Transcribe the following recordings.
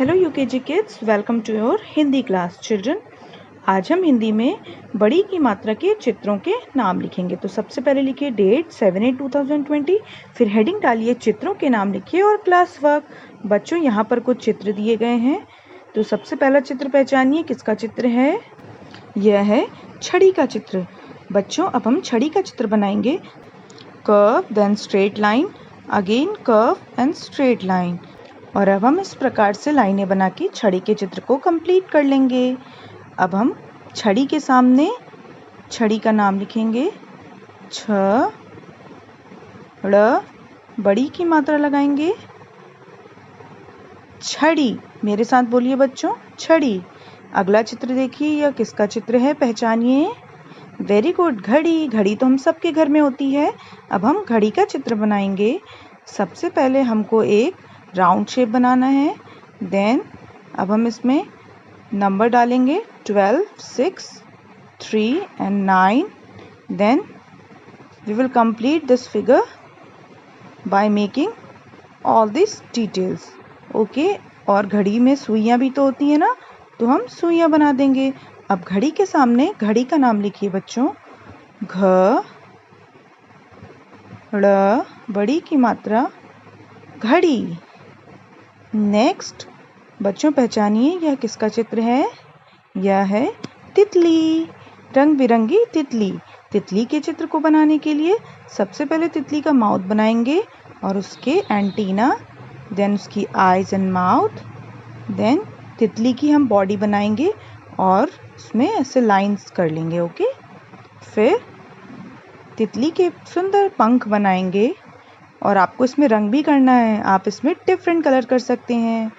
Hello UKG kids, welcome to your Hindi class children. आज हम हिंदी में बड़ी की मात्रा के चित्रों के नाम लिखेंगे। तो सबसे पहले लिखिए डेट 7/8/2020, फिर हेडिंग डालिए चित्रों के नाम लिखिए और क्लास वर्क। बच्चों यहाँ पर कुछ चित्र दिए गए हैं, तो सबसे पहला चित्र पहचानिए किसका चित्र है। यह है छड़ी का चित्र। बच्चों अब हम छड़ी का चित्र बनाएंगे। Curve then straight line, again curve and straight line. और अब हम इस प्रकार से लाइनें बना के छड़ी के चित्र को कंप्लीट कर लेंगे। अब हम छड़ी के सामने छड़ी का नाम लिखेंगे। छ ड़, बड़ी की मात्रा लगाएंगे। छड़ी, मेरे साथ बोलिए बच्चों, छड़ी। अगला चित्र देखिए, यह किसका चित्र है, पहचानिए। वेरी गुड, घड़ी। घड़ी तो हम सबके घर में होती है। अब हम घड़ी का चित्र बनाएंगे। सबसे पहले हमको एक राउंड शेप बनाना है। देन अब हम इसमें नंबर डालेंगे 12, 6, 3 and 9. Then we will complete this figure by making all these details. Okay? और घड़ी में सुइयां भी तो होती है ना, तो हम सुइयां बना देंगे। अब घड़ी के सामने घड़ी का नाम लिखिए बच्चों। घ ड़, बड़ी की मात्रा, घड़ी। नेक्स्ट बच्चों पहचानिए, यह किसका चित्र है। यह है तितली, रंग बिरंगी तितली। तितली के चित्र को बनाने के लिए सबसे पहले तितली का माउथ बनाएंगे और उसके एंटीना, देन उसकी आईज एंड माउथ, देन तितली की हम बॉडी बनाएंगे और उसमें ऐसे लाइंस कर लेंगे। ओके, फिर तितली के सुंदर पंख बनाएंगे और आपको इसमें रंग भी करना है। आप इसमें डिफरेंट कलर कर सकते हैं।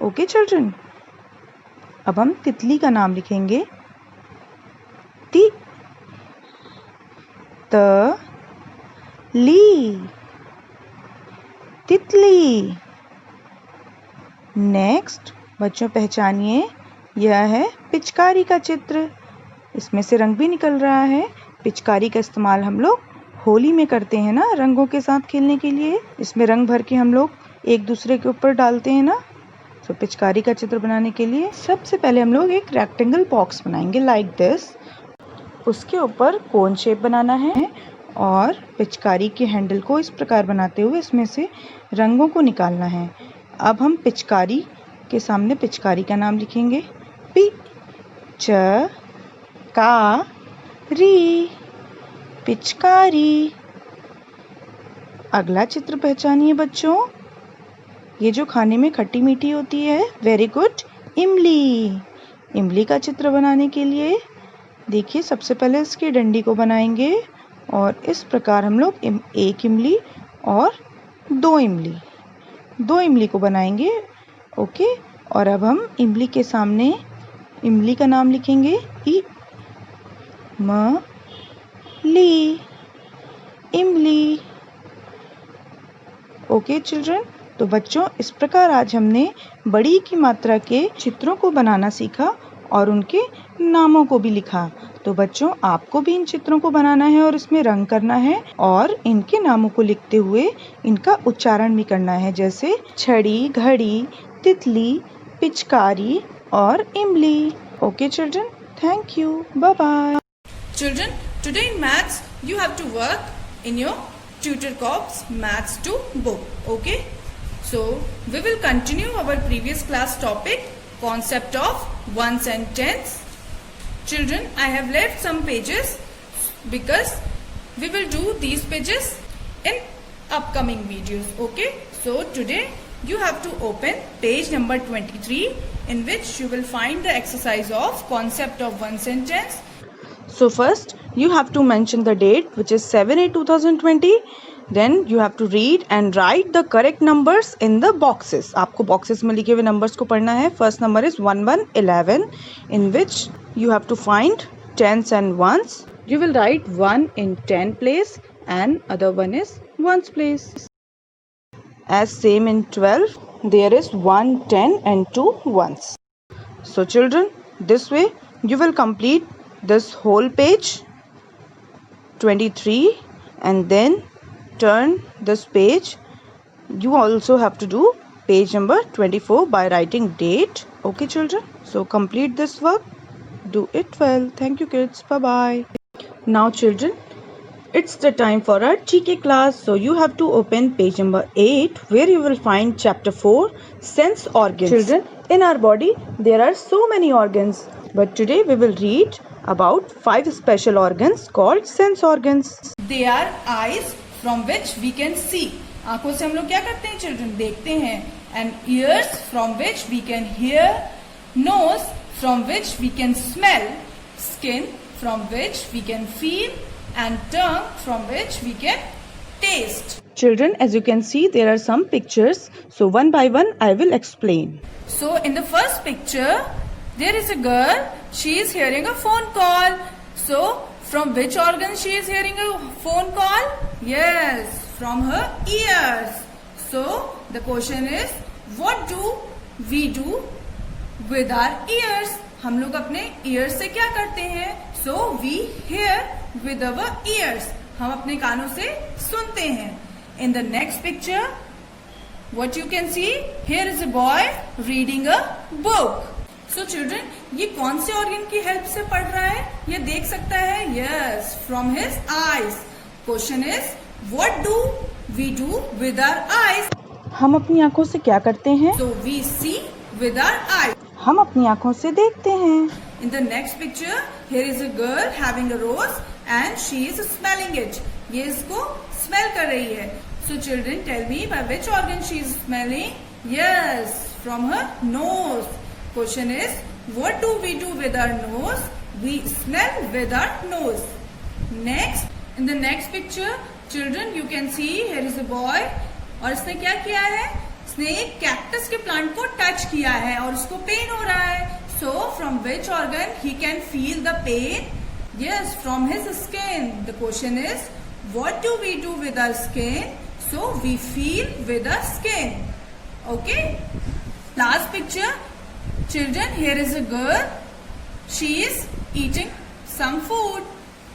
ओके चिल्ड्रन, अब हम तितली का नाम लिखेंगे। ती त ली, तितली। नेक्स्ट बच्चों पहचानिए, यह है पिचकारी का चित्र। इसमें से रंग भी निकल रहा है। पिचकारी का इस्तेमाल हम लोग होली में करते हैं ना, रंगों के साथ खेलने के लिए। इसमें रंग भर के हम लोग एक दूसरे के ऊपर डालते हैं ना। तो पिचकारी का चित्र बनाने के लिए सबसे पहले हम लोग एक रेक्टेंगल बॉक्स बनाएंगे लाइक दिस। उसके ऊपर कोन शेप बनाना है और पिचकारी के हैंडल को इस प्रकार बनाते हुए इसमें से रंगों को निकालना है। अब हम पिचकारी के सामने पिचकारी का नाम लिखेंगे। पी च का री, पिचकारी। अगला चित्र पहचानिए बच्चों, ये जो खाने में खट्टी मीठी होती है, वेरी गुड, इमली। इमली का चित्र बनाने के लिए देखिए सबसे पहले इसकी डंडी को बनाएंगे और इस प्रकार हम लोग एक इमली और दो इमली को बनाएंगे। ओके, और अब हम इमली के सामने इमली का नाम लिखेंगे। ई म ली, इमली। ओके चिल्ड्रन, तो बच्चों इस प्रकार आज हमने बड़ी की मात्रा के चित्रों को बनाना सीखा और उनके नामों को भी लिखा। तो बच्चों आपको भी इन चित्रों को बनाना है और इसमें रंग करना है और इनके नामों को लिखते हुए इनका उच्चारण भी करना है, जैसे छड़ी, घड़ी, तितली, पिचकारी और इमली। Okay children, thank you, bye bye. Children, today in maths you have to work in your Tutor Corps Maths 2 book. Okay? So we will continue our previous class topic, concept of ones and tens. Children, I have left some pages because we will do these pages in upcoming videos. Okay? So today you have to open page number 23, in which you will find the exercise of concept of ones and tens. So first you have to mention the date, which is 7/8/2020. Then you have to read and write the correct numbers in the boxes. आपको boxes में लिखे हुए numbers को पढ़ना है. First number is 1, 1, 11, in which you have to find tens and ones. You will write 1 in 10 place and other one is ones place. As same in 12, there is 1, 10 and 2 ones. So children, this way you will complete this whole page 23 and then turn this page. You also have to do page number 24 by writing date. Okay children, so complete this work. Do it well. Thank you kids. Bye bye. Now children, it's the time for our GK class. So you have to open page number 8 where you will find chapter 4, sense organs. Children, in our body there are so many organs, but today we will read about 5 special organs called sense organs. They are eyes from which we can see. आंखों से हम लोग क्या करते हैं children, देखते हैं. And ears from which we can hear. Nose from which we can smell. Skin from which we can feel. And tongue from which we can taste. Children, as you can see, there are some pictures. So one by one I will explain. So in the first picture, there is a girl. She is hearing a phone call. So from which organ she is hearing a phone call? Yes, from her ears. So the question is, what do we do with our ears? हम लोग अपने ears से क्या करते हैं? So we hear with our ears. हम अपने कानों से सुनते हैं. In the next picture, what you can see, here is a boy reading a book. So children, ये कौन से organ की help से पढ़ रहा है? ये देख सकता है? Yes, from his eyes. Question is, what do we do with our eyes? हम अपनी आंखों से क्या करते हैं? So we see with our eyes. हम अपनी आंखों से देखते हैं. In the next picture, here is a girl having a rose and she is smelling it. ये इसको smell कर रही है. So children, tell me by which organ she is smelling? Yes, from her nose. Question is, what do we do with our nose? We smell with our nose. Next, in the next picture, children, you can see here is a boy. और इसने क्या किया है? इसने एक cactus के plant को touch किया है और उसको पेन हो रहा है. So from which organ he can feel the pain? Yes, from his skin. The question is, what do we do with our skin? So we feel with our skin. Okay. Last picture, children. Here is a girl. She is eating some food.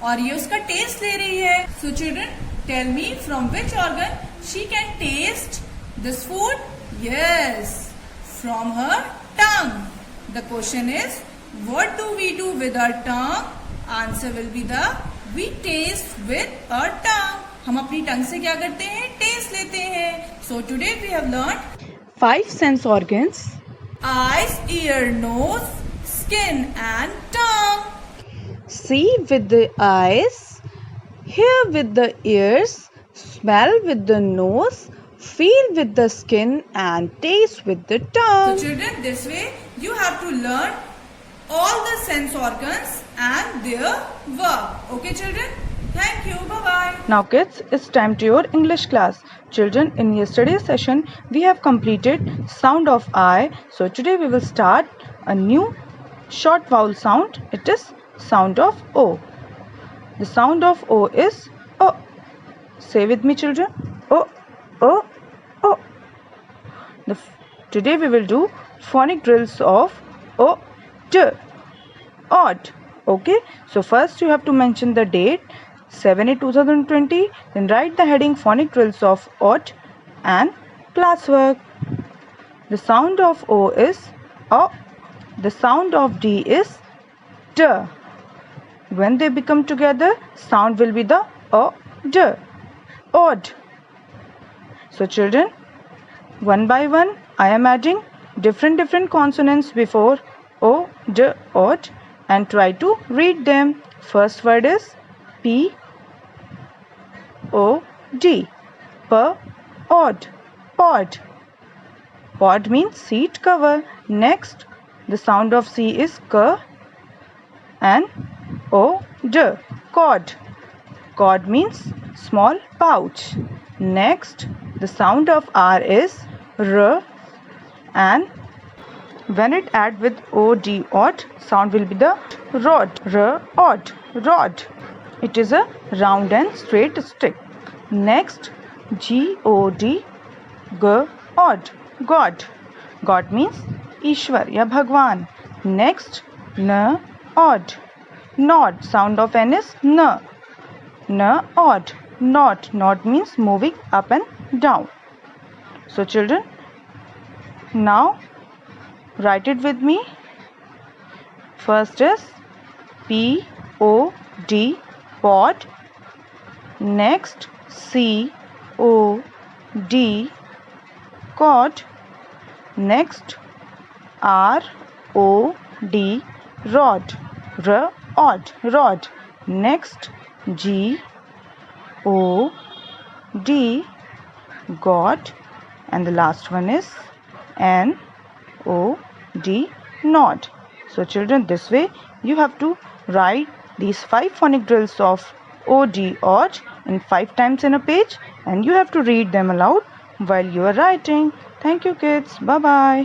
और ये उसका test ले रही है. So children, tell me from which organ she can taste this food? Yes, from her tongue. The question is, what do we do with our tongue? Answer will be we taste with our tongue. हम अपनी टंग से क्या करते हैं? Test लेते हैं. So today we have learned 5 sense organs. eyes, ear, nose, skin and tongue. See with the eyes, hear with the ears, smell with the nose, feel with the skin and taste with the tongue. So children, this way you have to learn all the sense organs and their work. Okay children? Thank you. Bye-bye. Now kids, it's time to your English class. Children, in yesterday's session, we have completed sound of I. So today we will start a new short vowel sound. It is sound of O. The sound of O is O. Say with me children. O, O, O. Today we will do phonic drills of O, D, odd. Okay, so first you have to mention the date 7/8/2020, then write the heading phonic drills of odd and classwork. The sound of O is O. The sound of D is D. When they become together, sound will be the O, D. Odd. So children, one by one I am adding different consonants before O, D, odd and try to read them. First word is P, O, D. P, odd. Pod. Pod means seat cover. Next, the sound of C is K and O, D. Cord. Cord means small pouch. Next, the sound of R is R and when it add with OD, odd, sound will be the rod. R, odd, rod. It is a round and straight stick. Next, G-O-D, G, odd, God. God means Ishwar ya Bhagwan. Next, N, odd, nod. Sound of N is N. N, odd, nod. Nod means moving up and down. So children, Now write it with me. First is P-O-D, pod. Next C-O-D, cod. Next R-O-D, rod. R-odd, rod. Next G-O-D, God. And the last one is N-O-D, nod. So children, this way you have to write these 5 phonic drills of OD, odd, in 5 times in a page, and you have to read them aloud while you are writing. Thank you kids. Bye bye.